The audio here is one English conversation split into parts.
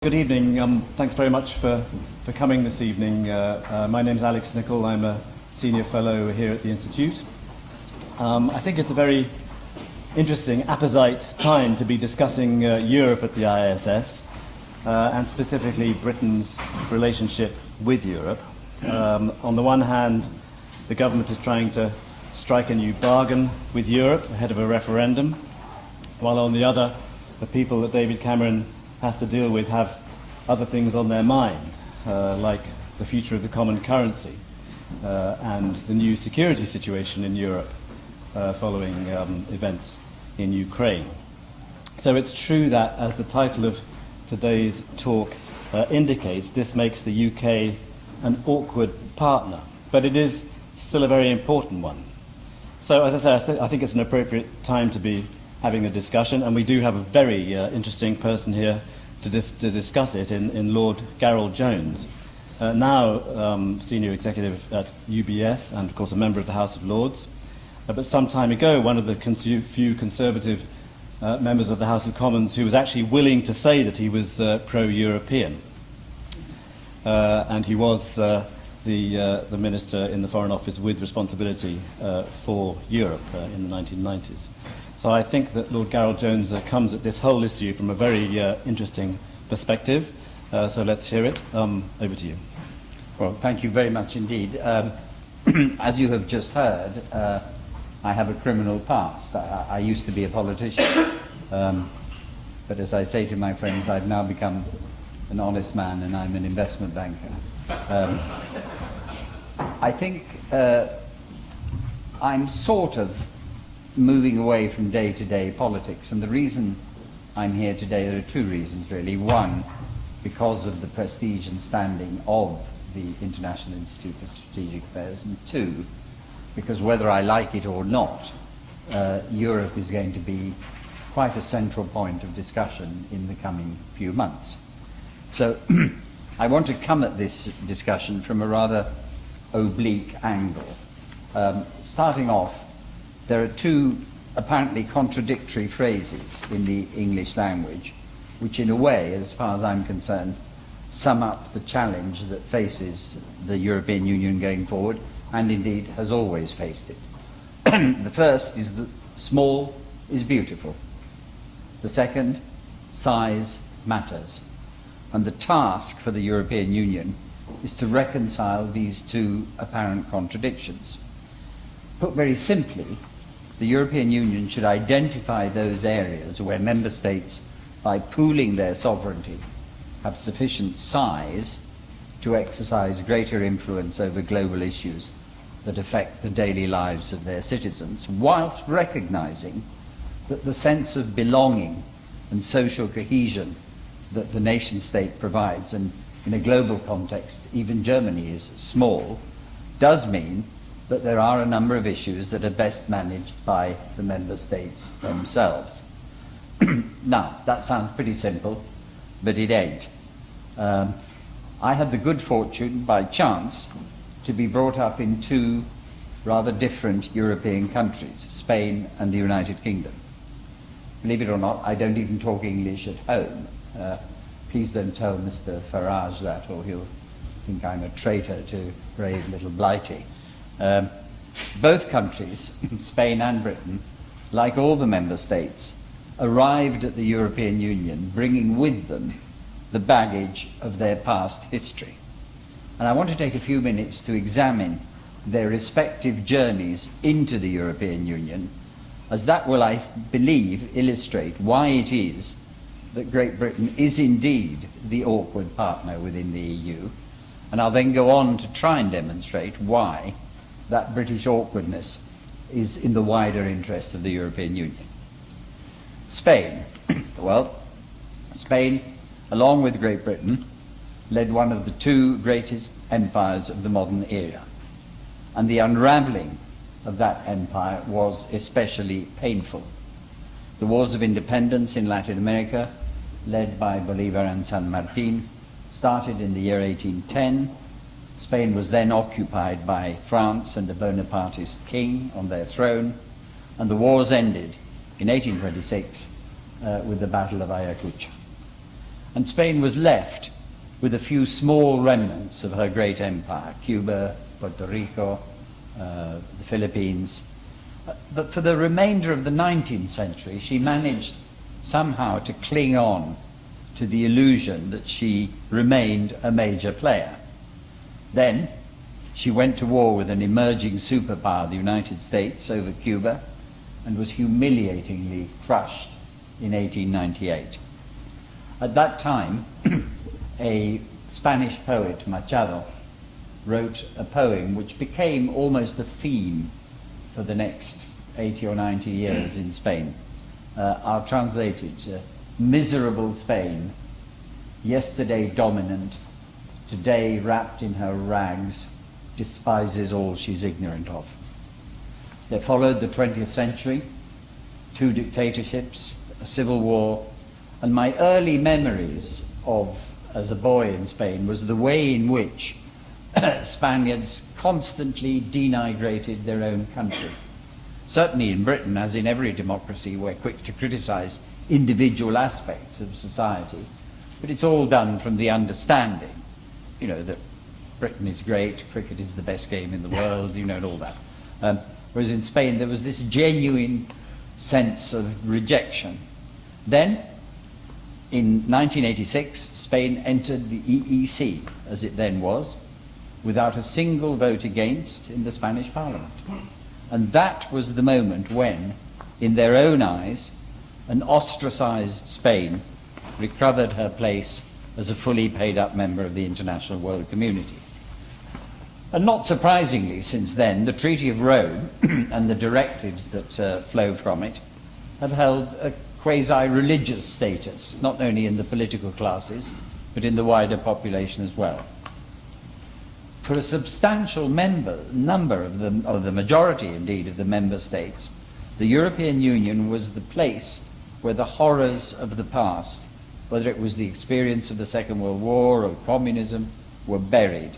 Good evening. Thanks very much for coming this evening. My name's Alex Nichol. I'm a senior fellow here at the Institute. I think it's a very interesting, apposite time to be discussing Europe at the ISS, and specifically Britain's relationship with Europe. On the one hand, the government is trying to strike a new bargain with Europe ahead of a referendum, while on the other, the people that David Cameron has to deal with have other things on their mind, like the future of the common currency and the new security situation in Europe following events in Ukraine. So it's true that, as the title of today's talk indicates, this makes the UK an awkward partner, but it is still a very important one. So, as I say, I think it's an appropriate time to be having a discussion, and we do have a very interesting person here to discuss it in Lord Garel Jones, now senior executive at UBS and, of course, a member of the House of Lords, but some time ago one of the few Conservative members of the House of Commons who was actually willing to say that he was pro-European, and he was the Minister in the Foreign Office with responsibility for Europe in the 1990s. So I think that Lord Garel Jones comes at this whole issue from a very interesting perspective. So let's hear it. Over to you. Well, thank you very much indeed. As you have just heard, I have a criminal past. I used to be a politician. But as I say to my friends, I've now become an honest man and I'm an investment banker. I think I'm sort of moving away from day-to-day politics, and the reason I'm here today, there are two reasons really. One, because of the prestige and standing of the International Institute for Strategic Affairs, and two, because whether I like it or not, Europe is going to be quite a central point of discussion in the coming few months. So I want to come at this discussion from a rather oblique angle. Starting off, there are two apparently contradictory phrases in the English language, which in a way, as far as I'm concerned, sum up the challenge that faces the European Union going forward, and indeed has always faced it. The first is that small is beautiful. The second, size matters. And the task for the European Union is to reconcile these two apparent contradictions. Put very simply, the European Union should identify those areas where member states, by pooling their sovereignty, have sufficient size to exercise greater influence over global issues that affect the daily lives of their citizens, whilst recognizing that the sense of belonging and social cohesion that the nation-state provides, and in a global context, even Germany is small, does mean that there are a number of issues that are best managed by the member states themselves. Now, that sounds pretty simple, but it ain't. I had the good fortune, by chance, to be brought up in two rather different European countries, Spain and the United Kingdom. Believe it or not, I don't even talk English at home. Please don't tell Mr. Farage that, or he'll think I'm a traitor to brave little Blighty. Both countries, Spain and Britain, like all the member states, arrived at the European Union bringing with them the baggage of their past history. And I want to take a few minutes to examine their respective journeys into the European Union, as that will, I believe, illustrate why it is that Great Britain is indeed the awkward partner within the EU, and I'll then go on to try and demonstrate why that British awkwardness is in the wider interest of the European Union. Spain. Well, Spain, along with Great Britain, led one of the two greatest empires of the modern era, and the unravelling of that empire was especially painful. The wars of independence in Latin America, led by Bolivar and San Martin, started in the year 1810. Spain was then occupied by France and a Bonapartist king on their throne, and the wars ended in 1826 with the Battle of Ayacucho. And Spain was left with a few small remnants of her great empire, Cuba, Puerto Rico, the Philippines. But for the remainder of the 19th century, she managed somehow to cling on to the illusion that she remained a major player. Then she went to war with an emerging superpower, the United States, over Cuba, and was humiliatingly crushed in 1898. At that time, a Spanish poet, Machado, wrote a poem which became almost a theme for the next 80 or 90 years in Spain. I'll translate it. Miserable Spain, yesterday dominant, today wrapped in her rags, despises all she's ignorant of. There followed the 20th century, 2 dictatorships, a civil war, and my early memories of, as a boy in Spain, was the way in which Spaniards constantly denigrated their own country. Certainly in Britain, as in every democracy, we're quick to criticize individual aspects of society, but it's all done from the understanding, you know, that Britain is great, cricket is the best game in the world, you know, and all that. Whereas in Spain there was this genuine sense of rejection. Then, in 1986, Spain entered the EEC, as it then was, without a single vote against in the Spanish Parliament. And that was the moment when, in their own eyes, an ostracized Spain recovered her place as a fully paid-up member of the international world community. And not surprisingly, since then, the Treaty of Rome and the directives that flow from it have held a quasi-religious status, not only in the political classes, but in the wider population as well. For a substantial number of the majority, indeed, of the member states, the European Union was the place where the horrors of the past, whether it was the experience of the Second World War or communism, were buried.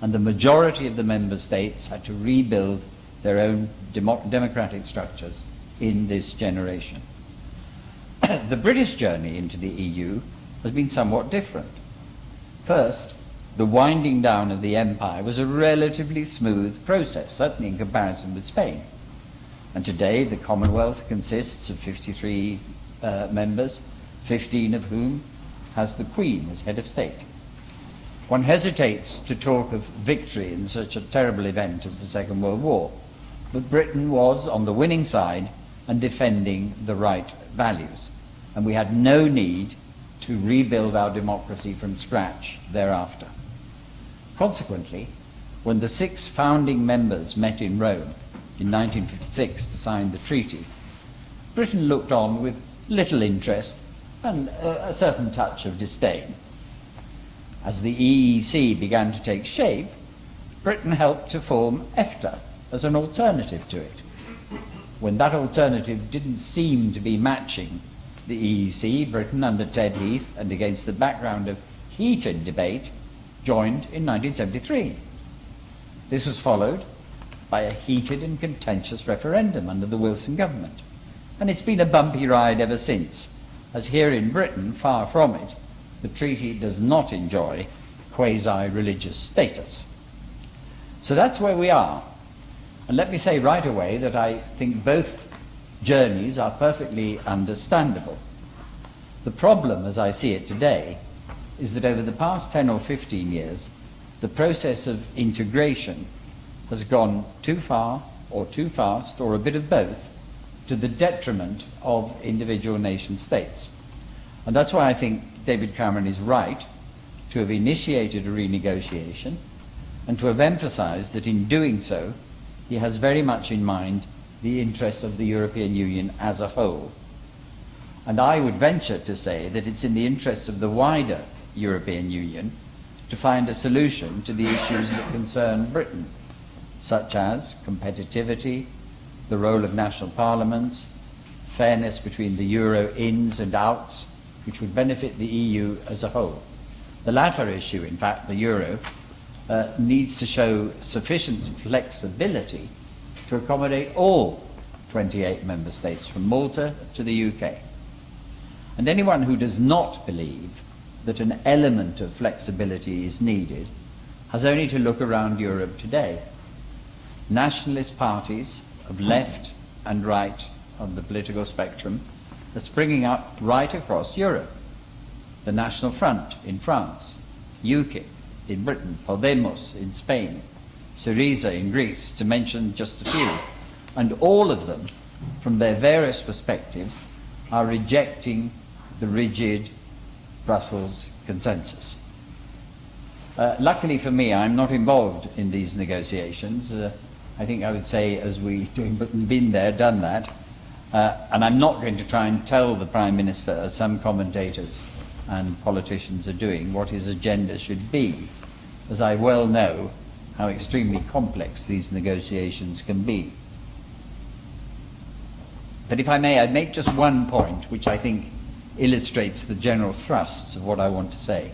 And the majority of the member states had to rebuild their own democratic structures in this generation. The British journey into the EU has been somewhat different. First, the winding down of the empire was a relatively smooth process, certainly in comparison with Spain. And today the Commonwealth consists of 53 members, 15 of whom has the Queen as head of state. One hesitates to talk of victory in such a terrible event as the Second World War, but Britain was on the winning side and defending the right values, and we had no need to rebuild our democracy from scratch thereafter. Consequently, when the 6 founding members met in Rome in 1956 to sign the treaty, Britain looked on with little interest and a certain touch of disdain. As the EEC began to take shape, Britain helped to form EFTA as an alternative to it. When that alternative didn't seem to be matching the EEC, Britain, under Ted Heath and against the background of heated debate, joined in 1973. This was followed by a heated and contentious referendum under the Wilson government. And it's been a bumpy ride ever since, as here in Britain, far from it, the treaty does not enjoy quasi-religious status. So that's where we are. And let me say right away that I think both journeys are perfectly understandable. The problem, as I see it today, is that over the past 10 or 15 years, the process of integration has gone too far or too fast, or a bit of both, to the detriment of individual nation states. And that's why I think David Cameron is right to have initiated a renegotiation and to have emphasized that in doing so, he has very much in mind the interests of the European Union as a whole. And I would venture to say that it's in the interests of the wider European Union to find a solution to the issues that concern Britain, such as competitivity, the role of national parliaments, fairness between the euro ins and outs, which would benefit the EU as a whole. The latter issue, in fact, the euro, needs to show sufficient flexibility to accommodate all 28 member states, from Malta to the UK. And anyone who does not believe that an element of flexibility is needed has only to look around Europe today. Nationalist parties of left and right of the political spectrum are springing up right across Europe. The National Front in France, UKIP in Britain, Podemos in Spain, Syriza in Greece, to mention just a few. And all of them, from their various perspectives, are rejecting the rigid Brussels consensus. Luckily for me, I'm not involved in these negotiations. I think I would say, as we doing been there, done that. And I'm not going to try and tell the Prime Minister, as some commentators and politicians are doing, what his agenda should be, as I well know how extremely complex these negotiations can be. But if I may, I'd make just one point which I think illustrates the general thrusts of what I want to say.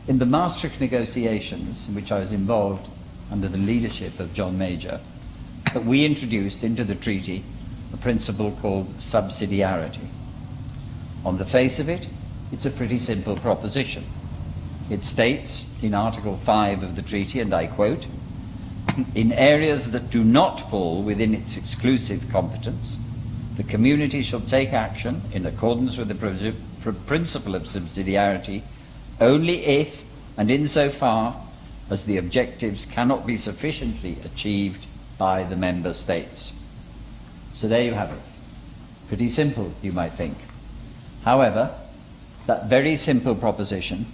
In the Maastricht negotiations, in which I was involved under the leadership of John Major, we introduced into the treaty a principle called subsidiarity. On the face of it, it's a pretty simple proposition. It states in Article 5 of the treaty, and I quote, "In areas that do not fall within its exclusive competence, the community shall take action in accordance with the principle of subsidiarity only if and insofar as the objectives cannot be sufficiently achieved by the member states." So there you have it. Pretty simple, you might think. However, that very simple proposition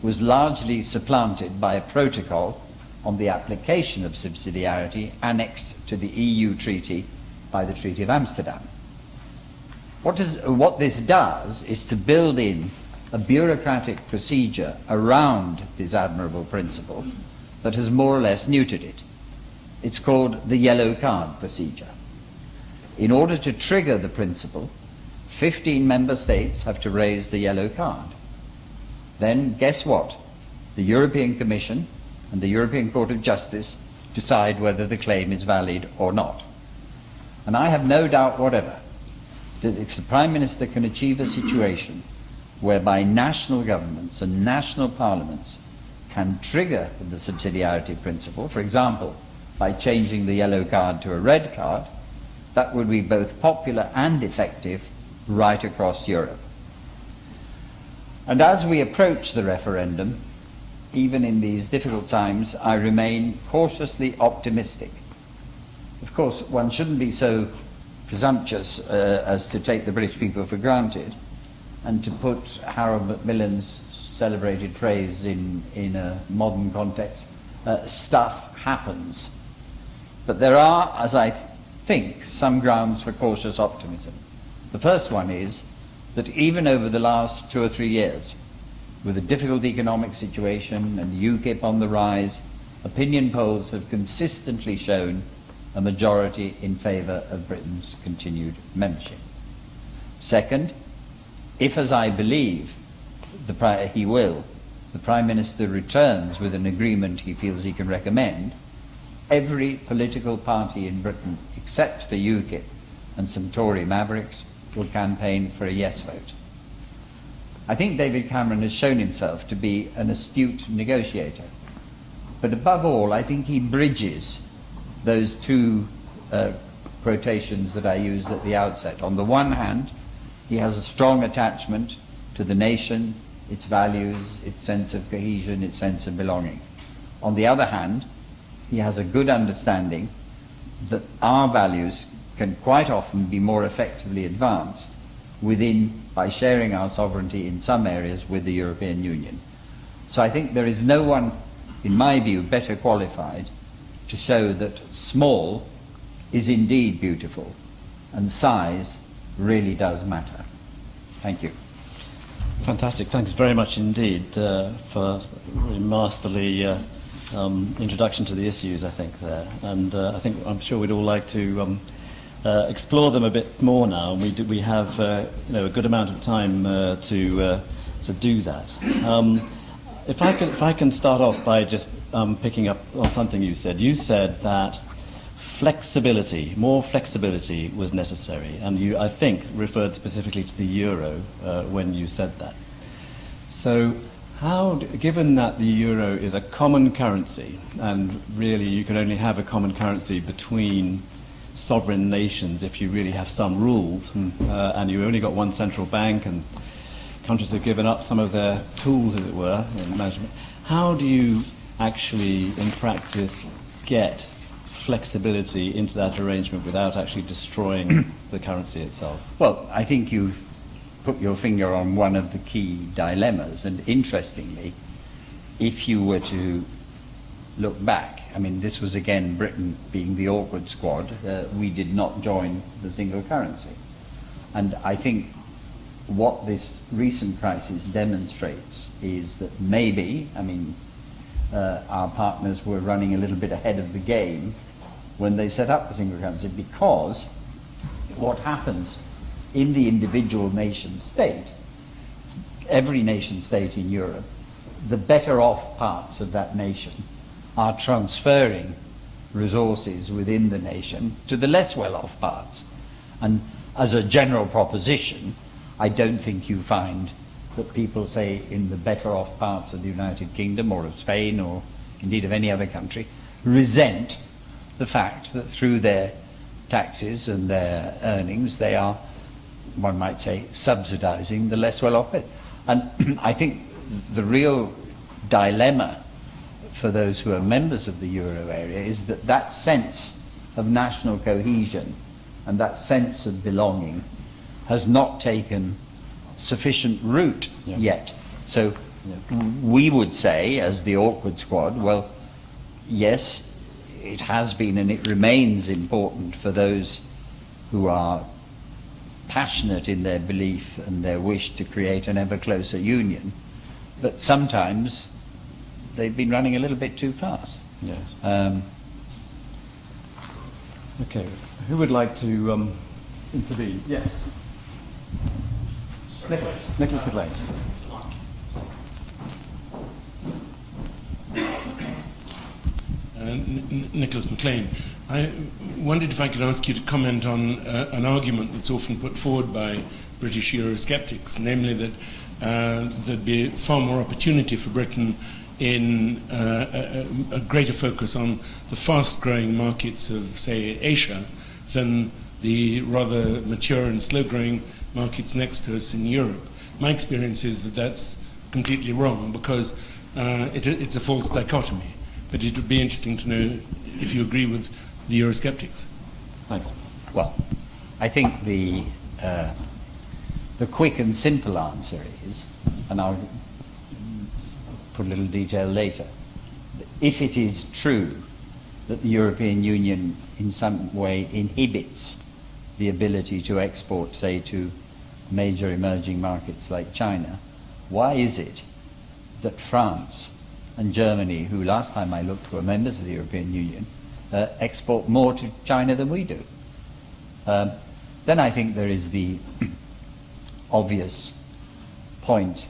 was largely supplanted by a protocol on the application of subsidiarity annexed to the EU treaty by the Treaty of Amsterdam. What this does is to build in a bureaucratic procedure around this admirable principle that has more or less neutered it. It's called the yellow card procedure. In order to trigger the principle, 15 member states have to raise the yellow card. Then, guess what? The European Commission and the European Court of Justice decide whether the claim is valid or not. And I have no doubt whatever that if the Prime Minister can achieve a situation whereby national governments and national parliaments can trigger the subsidiarity principle, for example, by changing the yellow card to a red card, that would be both popular and effective right across Europe. And as we approach the referendum, even in these difficult times, I remain cautiously optimistic. Of course, one shouldn't be so presumptuous as to take the British people for granted and to put Harold Macmillan's celebrated phrase in a modern context, stuff happens. But there are, as I think, some grounds for cautious optimism. The first one is that even over the last 2 or 3 years, with a difficult economic situation and UKIP on the rise, opinion polls have consistently shown a majority in favour of Britain's continued membership. Second, if, as I believe he will, the Prime Minister returns with an agreement he feels he can recommend, every political party in Britain, except for UKIP and some Tory mavericks, will campaign for a yes vote. I think David Cameron has shown himself to be an astute negotiator. But above all, I think he bridges those two quotations that I used at the outset. On the one hand, he has a strong attachment to the nation, its values, its sense of cohesion, its sense of belonging. On the other hand, he has a good understanding that our values can quite often be more effectively advanced by sharing our sovereignty in some areas with the European Union. So I think there is no one, in my view, better qualified to show that small is indeed beautiful and size really does matter. Thank you. Fantastic. Thanks very much indeed for a really masterly introduction to the issues, I think, there. And I'm sure we'd all like to explore them a bit more now, and we have a good amount of time to do that. If I can start off by just picking up on something you said. You said that more flexibility was necessary, and you, I think, referred specifically to the euro when you said that. So, given that the euro is a common currency, and really you can only have a common currency between sovereign nations if you really have some rules, and you only got one central bank, and countries have given up some of their tools, as it were, in management, how do you actually, in practice, get flexibility into that arrangement without actually destroying the currency itself? Well, I think you've put your finger on one of the key dilemmas, and interestingly, if you were to look back, I mean, this was again Britain being the awkward squad, we did not join the single currency. And I think what this recent crisis demonstrates is that maybe, I mean, our partners were running a little bit ahead of the game when they set up the single currency, because what happens in the individual nation state, every nation state in Europe, the better off parts of that nation are transferring resources within the nation to the less well off parts. And as a general proposition, I don't think you find that people, say, in the better off parts of the United Kingdom or of Spain or indeed of any other country, resent the fact that through their taxes and their earnings they are, one might say, subsidizing the less well off bit. And I think the real dilemma for those who are members of the euro area is that that sense of national cohesion and that sense of belonging has not taken sufficient root yet. So we would say, as the awkward squad, well, yes, it has been and it remains important for those who are passionate in their belief and their wish to create an ever closer union, but sometimes they've been running a little bit too fast. Yes. Okay. Who would like to intervene? Yes. Nicholas McLean. Nicholas McLean. I wondered if I could ask you to comment on an argument that's often put forward by British Eurosceptics, namely that there'd be far more opportunity for Britain in a greater focus on the fast-growing markets of, say, Asia than the rather mature and slow-growing markets next to us in Europe. My experience is that that's completely wrong, because it's a false dichotomy. But it would be interesting to know if you agree with the Eurosceptics. Thanks. Well, I think the quick and simple answer is, and I'll put a little detail later, if it is true that the European Union in some way inhibits the ability to export, say, to major emerging markets like China, why is it that France and Germany, who last time I looked were members of the European Union, export more to China than we do? Then I think there is the obvious point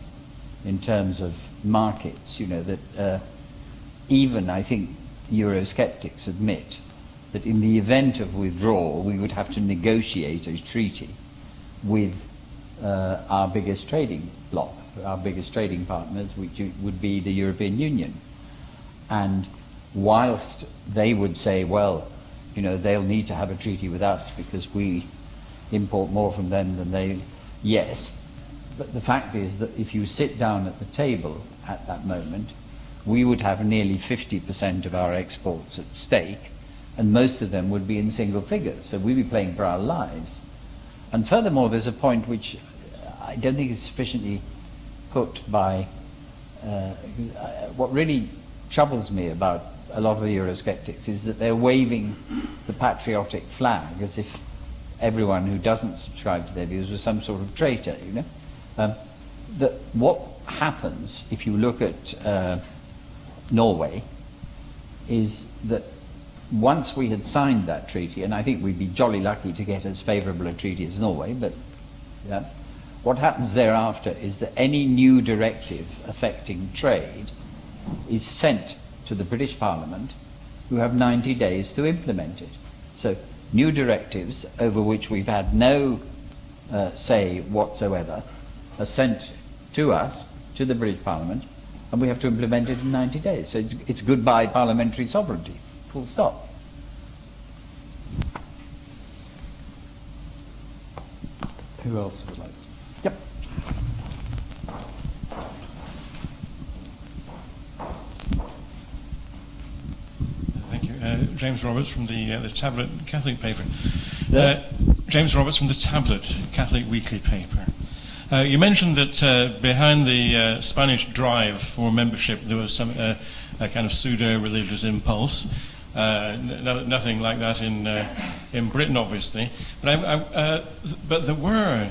in terms of markets, you know, that even I think Eurosceptics admit that in the event of withdrawal we would have to negotiate a treaty with our biggest trading bloc, our biggest trading partners, which would be the European Union. And whilst they would say, well, you know, they'll need to have a treaty with us because we import more from them than they, yes, but the fact is that if you sit down at the table at that moment, we would have nearly 50% of our exports at stake, and most of them would be in single figures, so we'd be playing for our lives. And furthermore, there's a point which I don't think is sufficiently put by what really troubles me about a lot of the Eurosceptics is that they're waving the patriotic flag as if everyone who doesn't subscribe to their views was some sort of traitor, you know. That what happens if you look at Norway is that once we had signed that treaty, and I think we'd be jolly lucky to get as favourable a treaty as Norway, but what happens thereafter is that any new directive affecting trade is sent to the British Parliament, who have 90 days to implement it. So new directives over which we've had no say whatsoever are sent to us, to the British Parliament, and we have to implement it in 90 days. So it's goodbye parliamentary sovereignty, full stop. Who else would like? Yep. Thank you. James Roberts from the Tablet Catholic paper. Yeah. James Roberts from the Tablet Catholic weekly paper. You mentioned that behind the Spanish drive for membership there was some a kind of pseudo-religious impulse. Nothing like that in Britain, obviously. But there were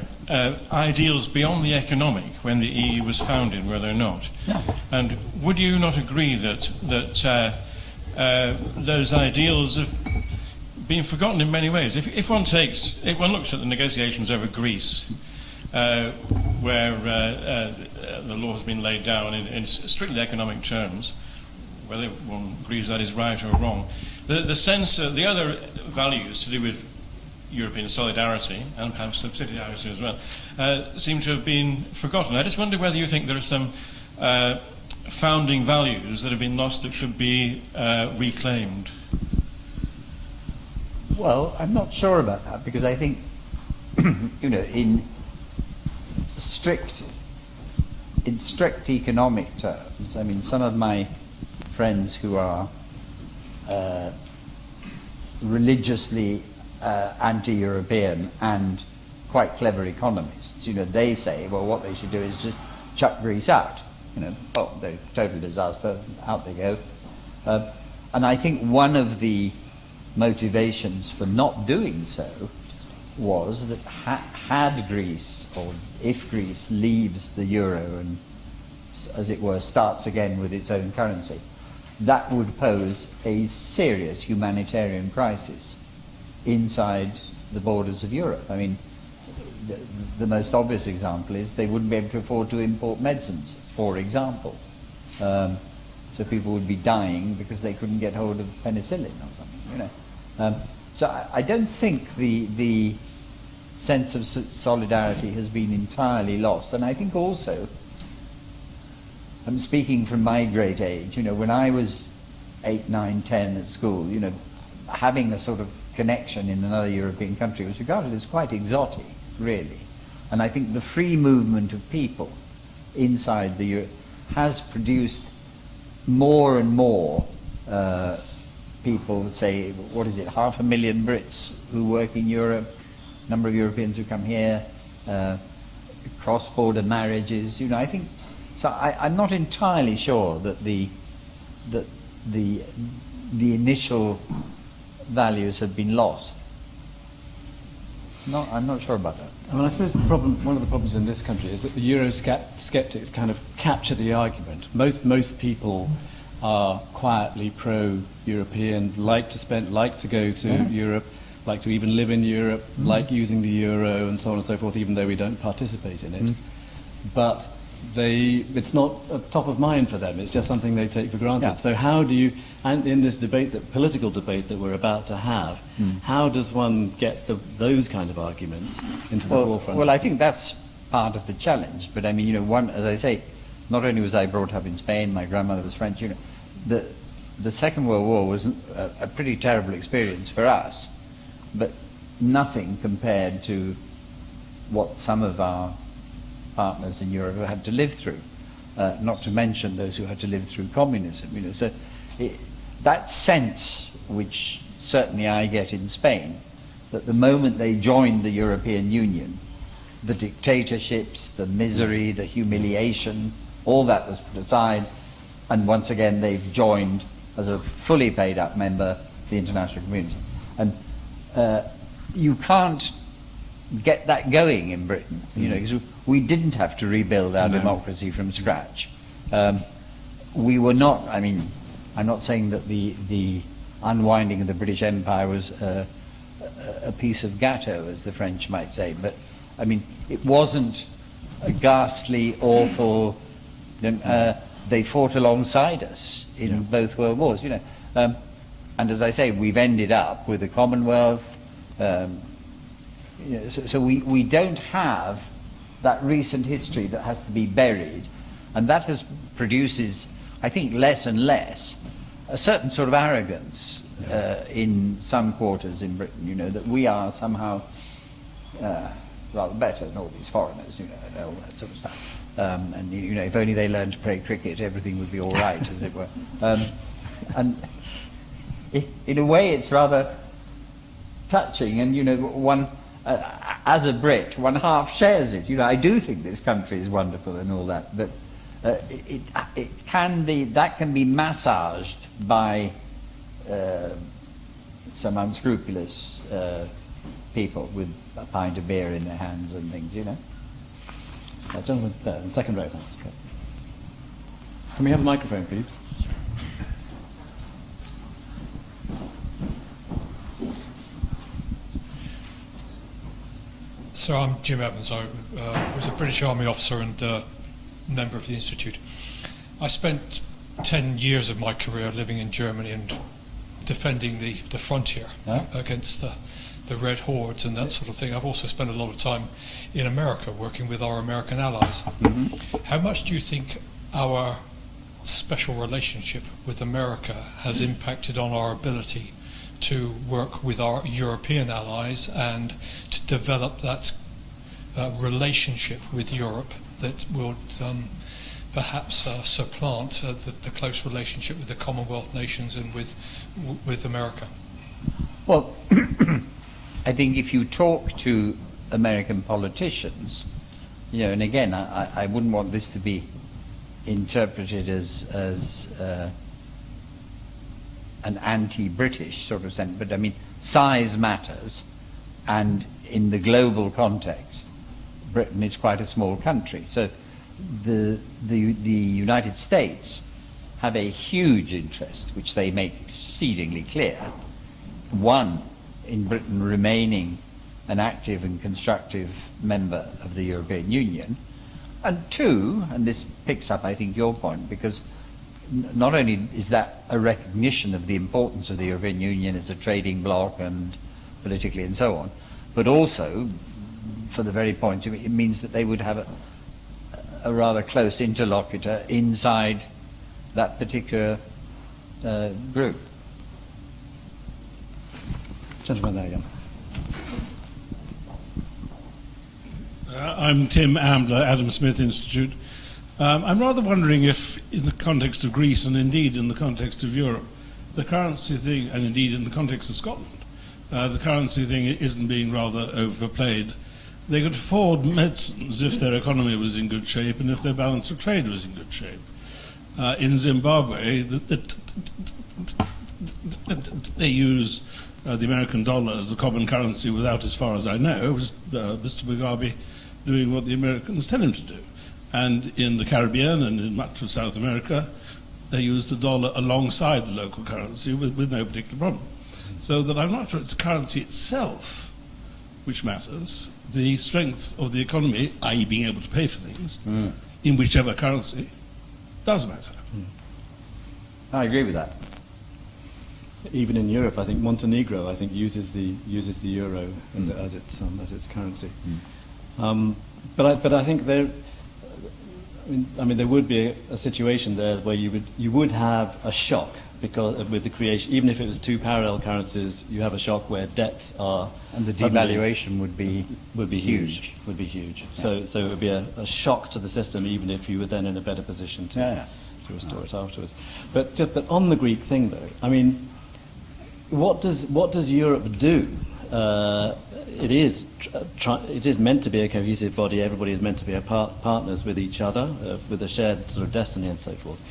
ideals beyond the economic when the EU was founded, were there not? Yeah. And would you not agree that those ideals have been forgotten in many ways? If one looks at the negotiations over Greece, where the law has been laid down in strictly economic terms, whether one agrees that is right or wrong, the sense, the other values to do with European solidarity and perhaps subsidiarity as well seem to have been forgotten. I just wonder whether you think there are some founding values that have been lost that should be reclaimed. Well, I'm not sure about that, because I think, in strict economic terms, I mean, some of my friends who are religiously anti-European and quite clever economists, they say, well, what they should do is just chuck Greece out. They're a total disaster, out they go. And I think one of the motivations for not doing so was that had Greece, or if Greece leaves the euro and, as it were, starts again with its own currency, that would pose a serious humanitarian crisis inside the borders of Europe. I mean, the most obvious example is they wouldn't be able to afford to import medicines, for example. So people would be dying because they couldn't get hold of penicillin or something, So I don't think the sense of solidarity has been entirely lost. And I think also, I'm speaking from my great age, when I was 8, 9, 10 at school, having a sort of connection in another European country was regarded as quite exotic, really. And I think the free movement of people inside the Europe has produced more and more people, say, 500,000 Brits who work in Europe, number of Europeans who come here, cross-border marriages, I think. So I'm not entirely sure that the initial values have been lost. I'm not sure about that. I mean, I suppose one of the problems in this country is that the Eurosceptics kind of capture the argument. Most people are quietly pro-European, like to go to Europe, like to even live in Europe, like using the euro and so on and so forth, even though we don't participate in it. But it's not top of mind for them. It's just something they take for granted. Yeah. So how do you, and in this political debate that we're about to have, how does one get those kind of arguments into the forefront? Well, I think that's part of the challenge. But I mean, as I say, not only was I brought up in Spain, my grandmother was French. The Second World War was a pretty terrible experience for us, but nothing compared to what some of our partners in Europe have had to live through, not to mention those who had to live through communism. So that sense, which certainly I get in Spain, that the moment they joined the European Union, the dictatorships, the misery, the humiliation, all that was put aside, and once again they've joined as a fully paid up member the international community. And you can't get that going in Britain, because we didn't have to rebuild our democracy from scratch. We were not, I'm not saying that the unwinding of the British Empire was a piece of gâteau, as the French might say, but it wasn't a ghastly, awful, they fought alongside us in both world wars, and as I say, we've ended up with a Commonwealth. So we don't have that recent history that has to be buried, And that produces, I think, less and less a certain sort of arrogance in some quarters in Britain, you know, that we are somehow rather better than all these foreigners, you know, and all that sort of stuff. And, you know, if only they learned to play cricket, everything would be all right, as it were. And in a way, it's rather touching, and, you know, one, as a Brit, one half shares it. You know, I do think this country is wonderful and all that, but it can be, that can be massaged by some unscrupulous people with a pint of beer in their hands and things, you know. Gentleman there, in the second row, thanks. Okay. Can we have a microphone, please? So I'm Jim Evans. I was a British Army officer and member of the Institute. I spent 10 years of my career living in Germany and defending the frontier against the Red Hordes and that sort of thing. I've also spent a lot of time in America working with our American allies. Mm-hmm. How much do you think our special relationship with America has impacted on our ability to work with our European allies and to develop that relationship with Europe that would perhaps supplant the close relationship with the Commonwealth nations and with America? Well, I think if you talk to American politicians, you know, and again, I wouldn't want this to be interpreted as an anti-British sort of sense, but I mean, size matters, and in the global context, Britain is quite a small country. So the United States have a huge interest, which they make exceedingly clear. One, in Britain remaining an active and constructive member of the European Union, and two, and this picks up, I think, your point, because not only is that a recognition of the importance of the European Union as a trading bloc and politically and so on, but also, for the very point, it means that they would have a rather close interlocutor inside that particular group. Gentleman there again. I'm Tim Ambler, Adam Smith Institute. I'm rather wondering if, in the context of Greece and indeed in the context of Europe, the currency thing, and indeed in the context of Scotland, the currency thing isn't being rather overplayed. They could afford medicines if their economy was in good shape and if their balance of trade was in good shape. In Zimbabwe, they use the American dollar as the common currency without, as far as I know, Mr. Mugabe doing what the Americans tell him to do. And in the Caribbean and in much of South America, they use the dollar alongside the local currency with no particular problem. So that I'm not sure it's the currency itself which matters. The strength of the economy, i.e. being able to pay for things, in whichever currency, does matter. I agree with that. Even in Europe, I think Montenegro, uses the euro as its currency. But I think there would be a situation there where you would have a shock, because with the creation, even if it was two parallel currencies, you have a shock where debts are, and the devaluation would be huge. Yeah. So it would be a shock to the system, even if you were then in a better position to restore it afterwards. But on the Greek thing, though, I mean, what does Europe do? It is meant to be a cohesive body. Everybody is meant to be partners with each other, with a shared sort of destiny and so forth.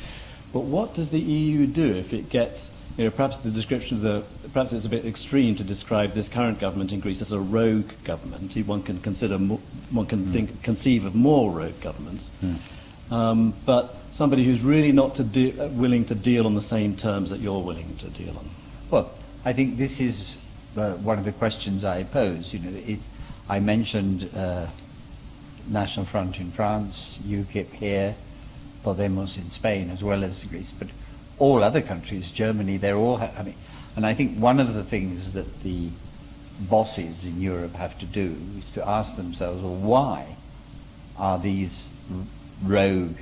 But what does the EU do if it gets, perhaps the description perhaps it's a bit extreme to describe this current government in Greece as a rogue government. One can conceive of more rogue governments. But somebody who's really not willing to deal on the same terms that you're willing to deal on. Well, I think this is one of the questions I pose. I mentioned National Front in France, UKIP here, Podemos in Spain, as well as Greece, but all other countries, Germany, they're all. And I think one of the things that the bosses in Europe have to do is to ask themselves, well, why are these rogue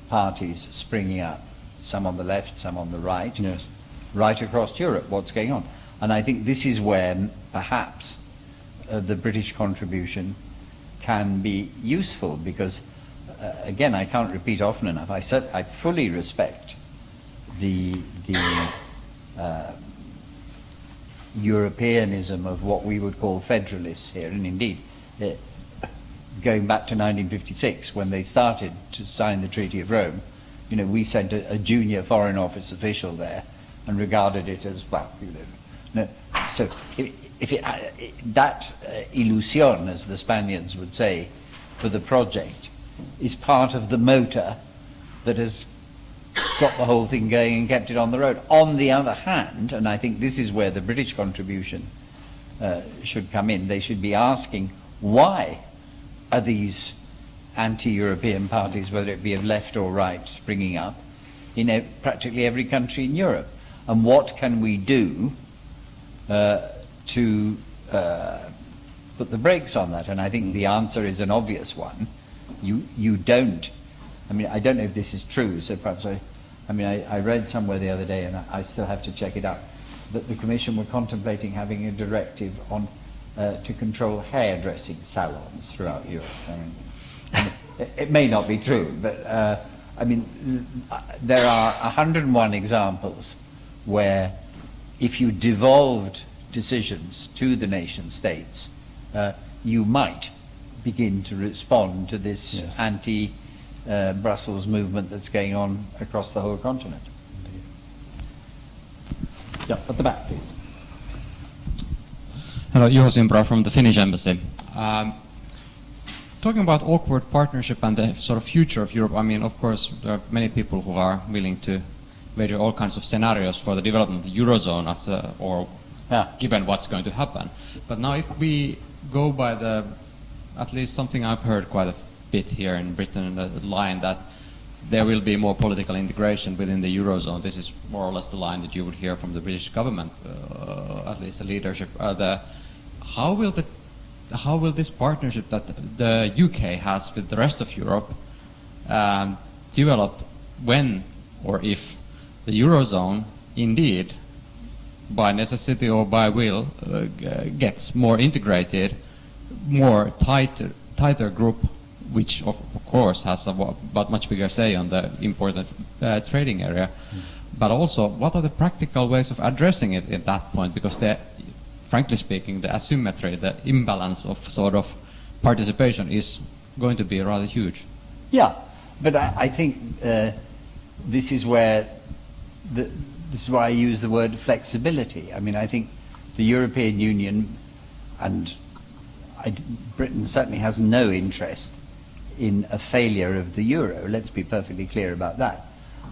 parties springing up, some on the left, some on the right, Yes. right across Europe, what's going on. And I think this is where perhaps the British contribution can be useful, because, again, I can't repeat often enough, I fully respect the Europeanism of what we would call federalists here, and indeed, going back to 1956, when they started to sign the Treaty of Rome, you know, we sent a junior Foreign Office official there and regarded it as, well, you know, no. So that ilusión, as the Spaniards would say, for the project, is part of the motor that has got the whole thing going and kept it on the road. On the other hand, and I think this is where the British contribution should come in, they should be asking, why are these anti-European parties, whether it be of left or right, springing up in practically every country in Europe? And what can we do to put the brakes on that? And I think the answer is an obvious one. You don't, I mean, I don't know if this is true, so perhaps I read somewhere the other day, and I still have to check it out, that the Commission were contemplating having a directive on to control hairdressing salons throughout Europe. I mean, it may not be true, but I mean, there are 101 examples where if you devolved decisions to the nation states, you might begin to respond to this Yes. anti-Brussels movement that's going on across the whole continent. Yeah, at the back, please. Hello, Juho Simpra from the Finnish Embassy. Talking about awkward partnership and the sort of future of Europe, I mean, of course, there are many people who are willing to wager all kinds of scenarios for the development of the Eurozone after, or given what's going to happen. But now if we go by the, at least something I've heard quite a bit here in Britain, the line that there will be more political integration within the Eurozone. This is more or less the line that you would hear from the British government, at least the leadership. How will this partnership that the UK has with the rest of Europe develop when or if the Eurozone indeed, by necessity or by will, gets more integrated, more tighter group, which of course has a but much bigger say on the important trading area. But also, what are the practical ways of addressing it at that point? Because frankly speaking, the asymmetry, the imbalance of sort of participation is going to be rather huge. Yeah, but I think this is where this is why I use the word flexibility. I mean, I think the European Union and Britain certainly has no interest in a failure of the euro. Let's be perfectly clear about that.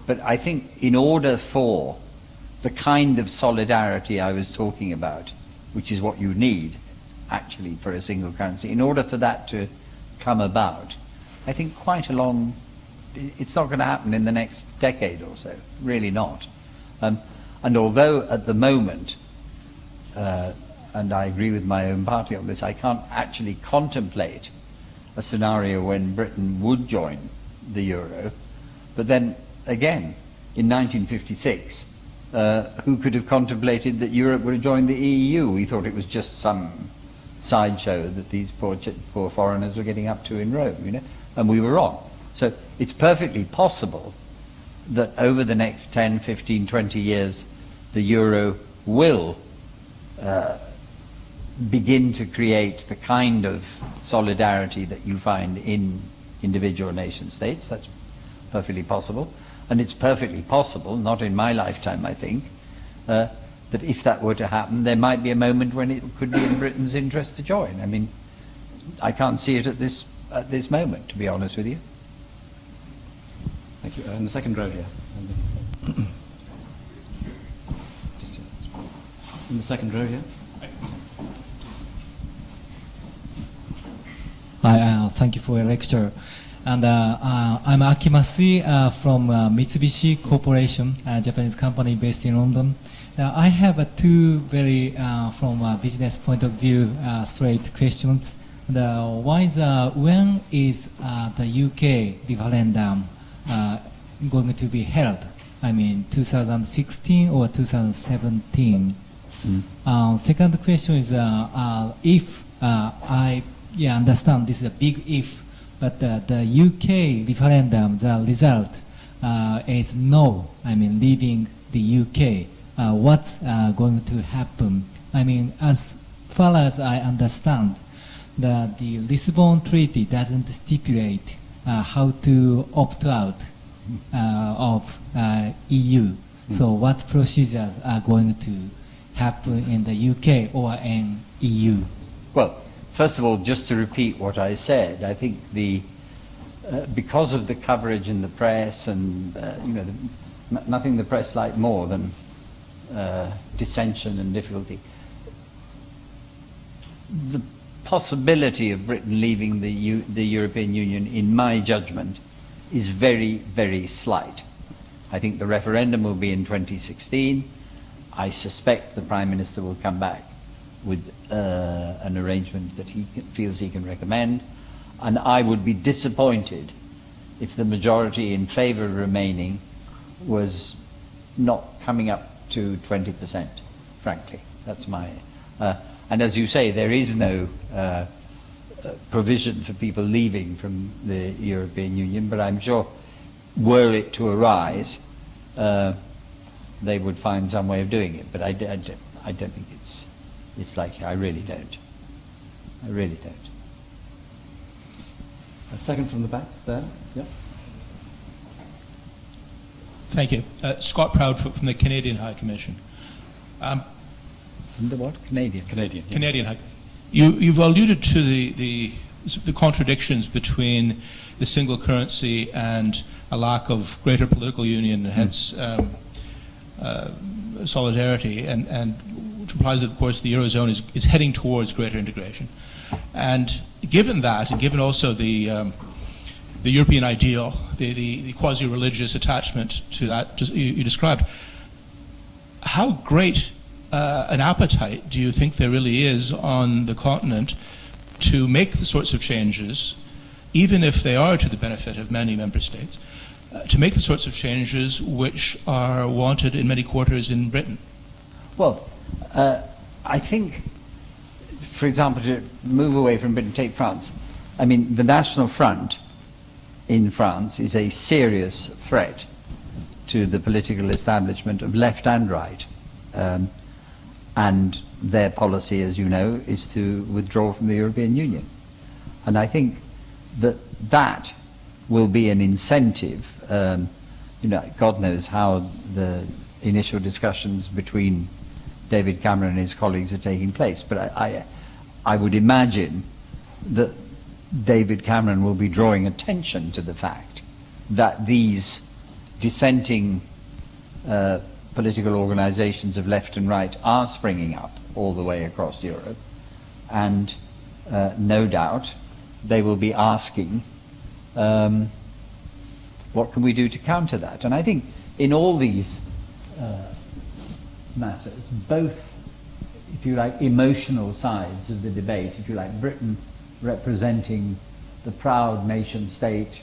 But I think in order for the kind of solidarity I was talking about, which is what you need actually for a single currency, in order for that to come about, I think it's not going to happen in the next decade or so, really not. And although at the moment, and I agree with my own party on this, I can't actually contemplate a scenario when Britain would join the euro, but then again, in 1956, who could have contemplated that Europe would have joined the EU? We thought it was just some sideshow that these poor foreigners were getting up to in Rome, you know, and we were wrong. So it's perfectly possible that over the next 10, 15, 20 years, the euro will begin to create the kind of solidarity that you find in individual nation states. That's perfectly possible. And it's perfectly possible, not in my lifetime, I think, that if that were to happen, there might be a moment when it could be in Britain's interest to join. I mean, I can't see it at this moment, to be honest with you. Thank you. In the second row here. Just here. In the second row here. Hi, thank you for your lecture. And I'm Aki Masui from Mitsubishi Corporation, a Japanese company based in London. I have two very, from a business point of view, straight questions. One is when is the UK referendum going to be held? I mean, 2016 or 2017? Second question is, if I understand this is a big if, but the UK referendum, the result is no. I mean, leaving the UK. What's going to happen? I mean, as far as I understand, the Lisbon Treaty doesn't stipulate how to opt out of EU. So what procedures are going to happen in the UK or in EU? Well, first of all, just to repeat what I said, I think because of the coverage in the press and nothing the press like more than dissension and difficulty, the possibility of Britain leaving the European Union, in my judgment, is very, very slight. I think the referendum will be in 2016. I suspect the Prime Minister will come back with an arrangement that he feels he can recommend, and I would be disappointed if the majority in favour of remaining was not coming up to 20%, frankly. That's my... and as you say, there is no provision for people leaving from the European Union, but I'm sure were it to arise, they would find some way of doing it. But I don't think it's likely. I really don't. I really don't. A second from the back there. Yeah. Thank you. Scott Proudfoot from the Canadian High Commission. The what? Canadian. Canadian. Yeah. Canadian High. You've alluded to the contradictions between the single currency and a lack of greater political union, hence solidarity, and which implies that, of course, the Eurozone is heading towards greater integration. And given that, and given also the European ideal, the quasi-religious attachment to that you described, how great an appetite do you think there really is on the continent to make the sorts of changes, even if they are to the benefit of many member states, to make the sorts of changes which are wanted in many quarters in Britain? Well, I think, for example, to move away from Britain, take France. I mean, the National Front in France is a serious threat to the political establishment of left and right. And their policy, as you know, is to withdraw from the European Union. And I think that will be an incentive. God knows how the initial discussions between David Cameron and his colleagues are taking place, but I would imagine that David Cameron will be drawing attention to the fact that these dissenting political organizations of left and right are springing up all the way across Europe, and no doubt they will be asking, what can we do to counter that? And I think in all these matters, both, if you like, emotional sides of the debate, if you like, Britain representing the proud nation state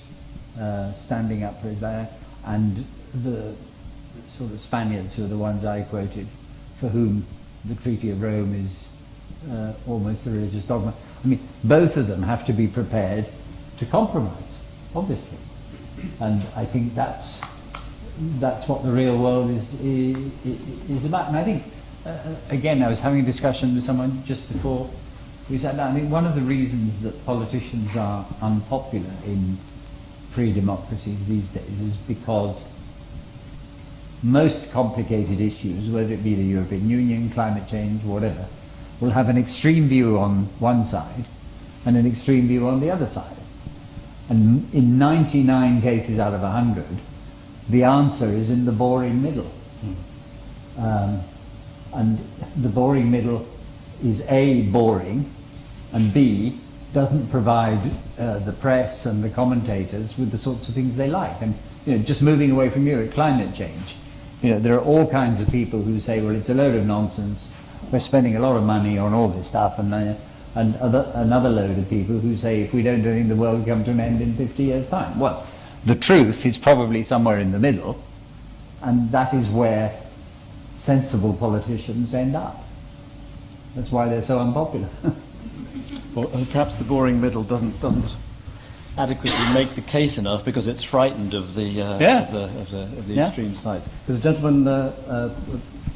standing up for there, and the sort of Spaniards who are the ones I quoted, for whom the Treaty of Rome is almost a religious dogma. I mean, both of them have to be prepared to compromise, obviously. And I think that's what the real world is about. And I think, again, I was having a discussion with someone just before we sat down. I think one of the reasons that politicians are unpopular in free democracies these days is because most complicated issues, whether it be the European Union, climate change, whatever, will have an extreme view on one side and an extreme view on the other side. And in 99 cases out of 100, the answer is in the boring middle. And the boring middle is A, boring, and B, doesn't provide the press and the commentators with the sorts of things they like. And just moving away from Europe, climate change. There are all kinds of people who say, well, it's a load of nonsense, we're spending a lot of money on all this stuff, and another load of people who say, if we don't do anything, the world will come to an end in 50 years' time. Well, the truth is probably somewhere in the middle, and that is where sensible politicians end up. That's why they're so unpopular. Well, perhaps the boring middle doesn't adequately make the case enough because it's frightened of the extreme sides. There's a gentleman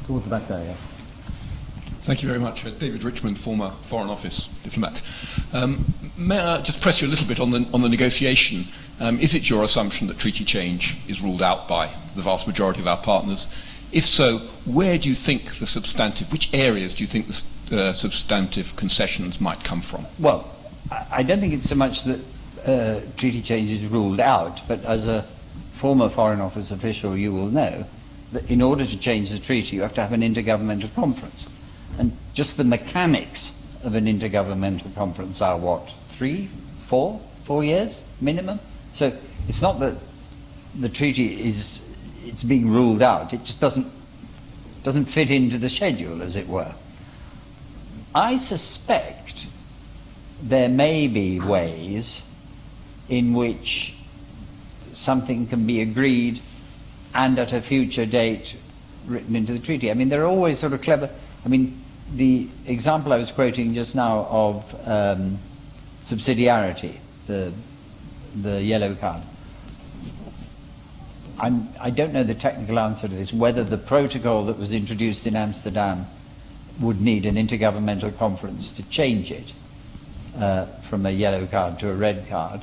towards the back there. Yeah. Thank you very much. David Richmond, former Foreign Office diplomat. May I just press you a little bit on the negotiation? Is it your assumption that treaty change is ruled out by the vast majority of our partners? If so, where do you think which areas do you think the substantive concessions might come from? Well, I don't think it's so much that treaty change is ruled out, but as a former Foreign Office official, you will know that in order to change the treaty, you have to have an intergovernmental conference. And just the mechanics of an intergovernmental conference are what, 4 years minimum? So it's not that the treaty it's being ruled out, it just doesn't fit into the schedule, as it were. I suspect there may be ways in which something can be agreed and at a future date written into the treaty. I mean, they're always sort of clever. I mean, the example I was quoting just now of subsidiarity, the yellow card. I don't know the technical answer to this, whether the protocol that was introduced in Amsterdam would need an intergovernmental conference to change it from a yellow card to a red card.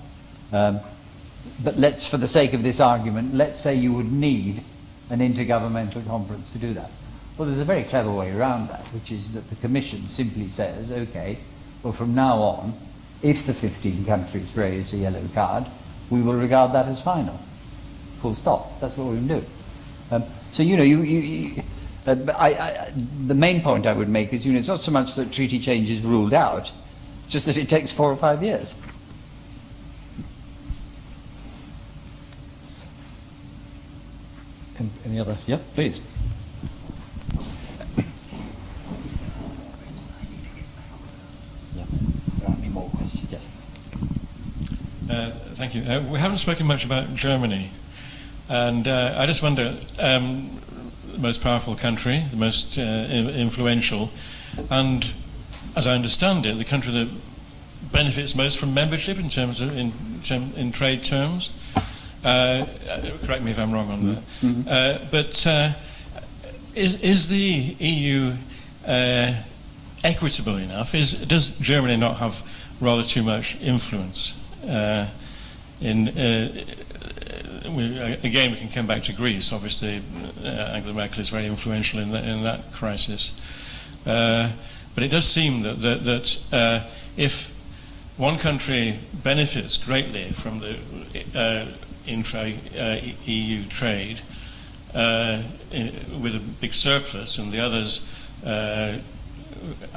But let's, for the sake of this argument, let's say you would need an intergovernmental conference to do that. Well, there's a very clever way around that, which is that the Commission simply says, okay, well, from now on, if the 15 countries raise a yellow card, we will regard that as final. Full stop. That's what we will do. So, you know, the main point I would make is, you know, it's not so much that treaty change is ruled out, it's just that it takes 4 or 5 years. Any other? Yeah, please. Thank you. We haven't spoken much about Germany, and I just wonder, the most powerful country, the most influential, and as I understand it, the country that benefits most from membership in terms of in trade terms. Correct me if I'm wrong on that. Mm-hmm. But is the EU equitable enough? Does Germany not have rather too much influence? Again, we can come back to Greece. Obviously, Angela Merkel is very influential in that crisis. But it does seem that if one country benefits greatly from the intra-EU trade with a big surplus, and the others, I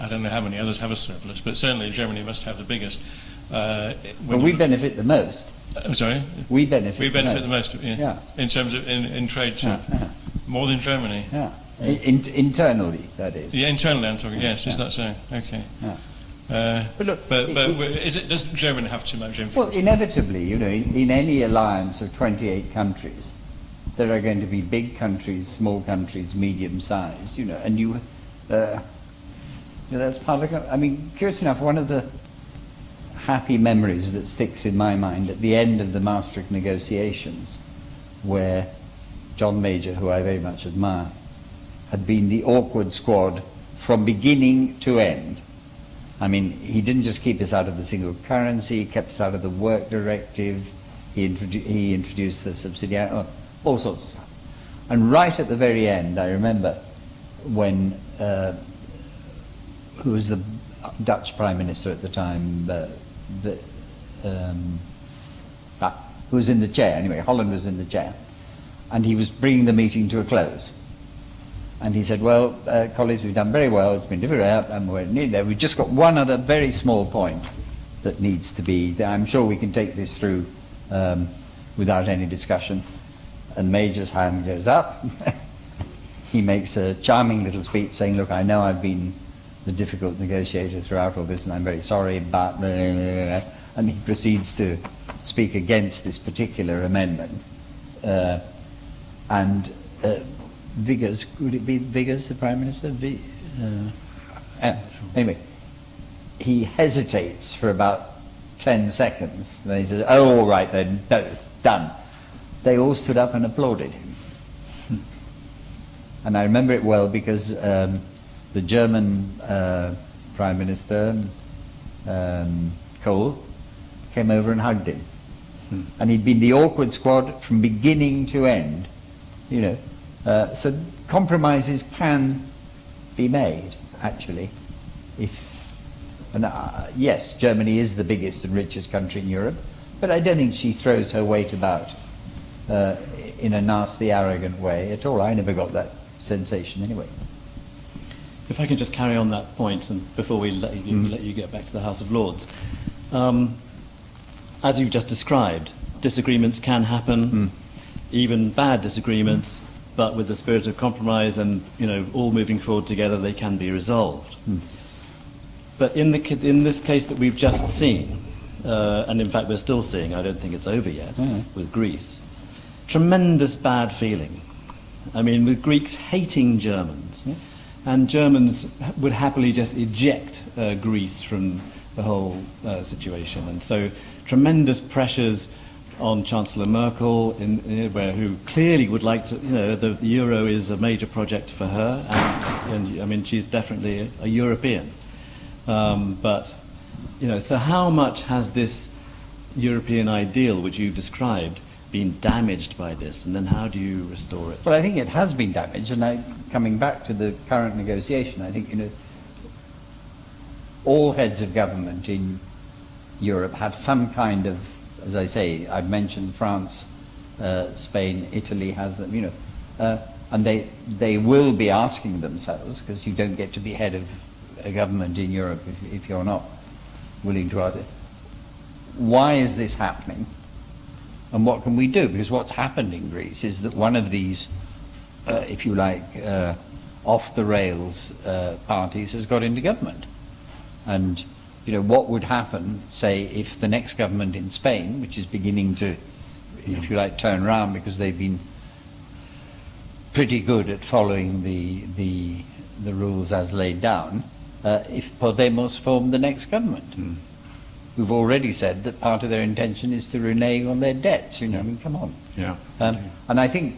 don't know how many others have a surplus, but certainly Germany must have the biggest. Well, we benefit the most. I'm sorry? We benefit the most, yeah. In terms of in trade terms. Yeah. More than Germany. Yeah. Internally, that is. Yeah, internally I'm talking, yes. Is that so? Okay. Yeah. But look, doesn't Germany have too much influence? Well, inevitably, you know, in any alliance of 28 countries, there are going to be big countries, small countries, medium-sized, you know, and that's part of the... I mean, curious enough, one of the happy memories that sticks in my mind at the end of the Maastricht negotiations, where John Major, who I very much admire, had been the awkward squad from beginning to end. I mean, he didn't just keep us out of the single currency, he kept us out of the work directive, he introduced the subsidiarity, all sorts of stuff. And right at the very end, I remember when, who was the Dutch Prime Minister at the time, who was in the chair, anyway, Holland was in the chair, and he was bringing the meeting to a close. And he said, well, colleagues, we've done very well, it's been difficult, and we're nearly there. We've just got one other very small point that needs to be, I'm sure we can take this through without any discussion. And Major's hand goes up. He makes a charming little speech saying, look, I know I've been the difficult negotiator throughout all this, and I'm very sorry, but... And he proceeds to speak against this particular amendment. Viggers, would it be Viggers, the Prime Minister? Anyway, he hesitates for about 10 seconds. Then he says, "Oh, all right then, done." They all stood up and applauded him. And I remember it well because the German Prime Minister, Kohl, came over and hugged him. And he'd been the awkward squad from beginning to end, you know. So compromises can be made, actually. Yes, Germany is the biggest and richest country in Europe, but I don't think she throws her weight about in a nasty, arrogant way at all. I never got that sensation anyway. If I can just carry on that point, and before we let you get back to the House of Lords, as you've just described, disagreements can happen, even bad disagreements, but with the spirit of compromise and all moving forward together, they can be resolved. But in this case that we've just seen, and in fact we're still seeing, I don't think it's over yet, with Greece, tremendous bad feeling. I mean, with Greeks hating Germans, and Germans would happily just eject Greece from the whole situation. And so tremendous pressures on Chancellor Merkel, who clearly would like to, the euro is a major project for her, and I mean, she's definitely a European. But, so how much has this European ideal, which you've described, been damaged by this, and then how do you restore it? Well, I think it has been damaged, and coming back to the current negotiation, I think, all heads of government in Europe have some kind of, as I say, I've mentioned France, Spain, Italy has them, and they will be asking themselves, because you don't get to be head of a government in Europe if you're not willing to ask it, why is this happening? And what can we do? Because what's happened in Greece is that one of these, if you like, off-the-rails parties has got into government. And, what would happen, say, if the next government in Spain, which is beginning to, if you like, turn around because they've been pretty good at following the rules as laid down, if Podemos form the next government. Who've already said that part of their intention is to renege on their debts. I mean, come on. Yeah. And I think,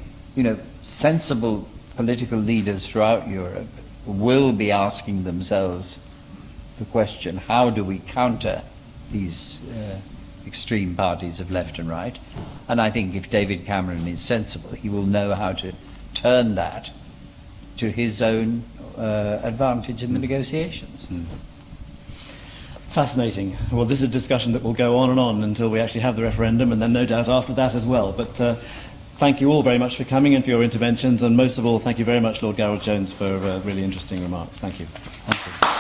sensible political leaders throughout Europe will be asking themselves the question, how do we counter these extreme parties of left and right? And I think if David Cameron is sensible, he will know how to turn that to his own advantage in the negotiations. Fascinating. Well, this is a discussion that will go on and on until we actually have the referendum, and then no doubt after that as well. But thank you all very much for coming and for your interventions, and most of all, thank you very much, Lord Gareth Jones, for really interesting remarks. Thank you. Thank you.